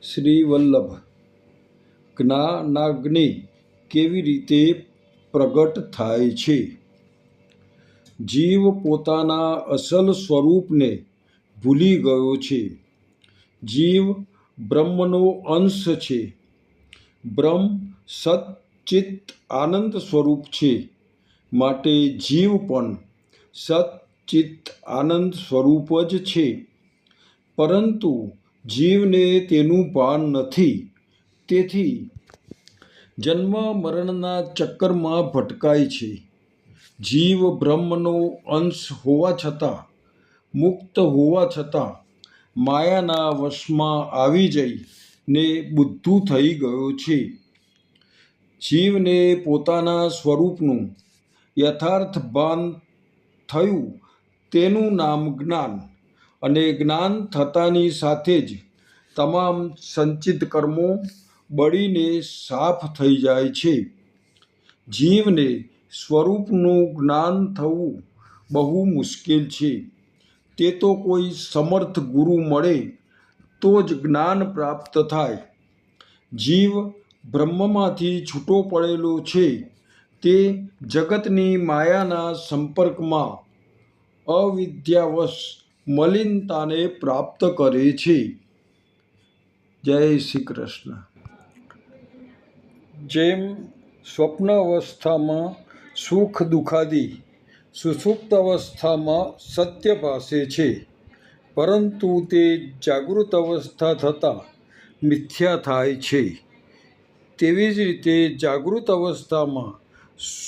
શ્રી વલ્લભ જ્ઞાનાગ્નિ કેવી રીતે પ્રગટ થાય છે? જીવ પોતાના અસલ સ્વરૂપને ભૂલી ગયો છે. જીવ બ્રહ્મનો અંશ છે. બ્રહ્મ સત ચિત્ત આનંદ સ્વરૂપ છે. માટે જીવ પણ સત ચિત્ત આનંદ સ્વરૂપ જ છે. પરંતુ જીવને તેનું ભાન નથી. તેથી જન્મ મરણના ચક્કરમાં ભટકાય છે. જીવ બ્રહ્મનો અંશ હોવા છતાં, મુક્ત હોવા છતાં માયાના વશમાં આવી જઈને બુદ્ધુ થઈ ગયો છે. જીવને પોતાના સ્વરૂપનું યથાર્થ ભાન થયું તેનું નામ જ્ઞાન, અને જ્ઞાન થતાની સાથે જ તમામ સંચિત કર્મો બળીને સાફ થઈ જાય છે. જીવને સ્વરૂપનું જ્ઞાન થવું બહુ મુશ્કેલ છે. તે તો કોઈ સમર્થ ગુરુ મળે તો જ જ્ઞાન પ્રાપ્ત થાય. જીવ બ્રહ્મમાંથી છૂટો પડેલો છે. તે જગતની માયાના સંપર્કમાં અવિદ્યાવશ મલિનતાને પ્રાપ્ત કરે છે. જય શ્રી કૃષ્ણ. જેમ સ્વપ્ન અવસ્થામાં સુખ દુઃખાદી, સુષુપ્ત અવસ્થામાં સત્ય ભાસે છે, પરંતુ તે જાગૃત અવસ્થા થતાં મિથ્યા થાય છે. તેવી જ રીતે જાગૃત અવસ્થામાં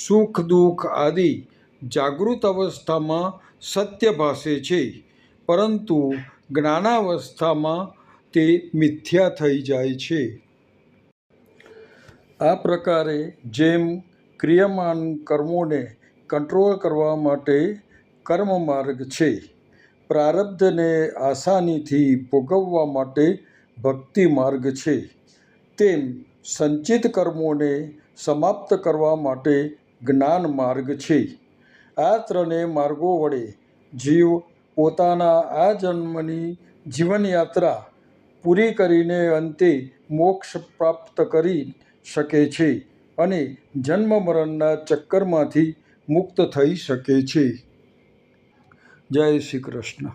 સુખ દુઃખ આદિ જાગૃત અવસ્થામાં સત્ય ભાસે છે, પરંતુ જ્ઞાનાવસ્થામાં તે મિથ્યા થઈ જાય છે. આ પ્રકારે જેમ ક્રિયમાન કર્મોને કંટ્રોલ કરવા માટે કર્મ માર્ગ છે, પ્રારબ્ધને આસાનીથી ભોગવવા માટે ભક્તિ માર્ગ છે, તેમ સંચિત કર્મોને સમાપ્ત કરવા માટે જ્ઞાન માર્ગ છે. આ ત્રણેય માર્ગો વડે જીવ પોતાના આ જન્મની જીવનયાત્રા પૂરી કરીને અંતે મોક્ષ પ્રાપ્ત કરી શકે છે અને જન્મ મરણના ચક્કરમાંથી મુક્ત થઈ શકે છે. જય શ્રી કૃષ્ણ.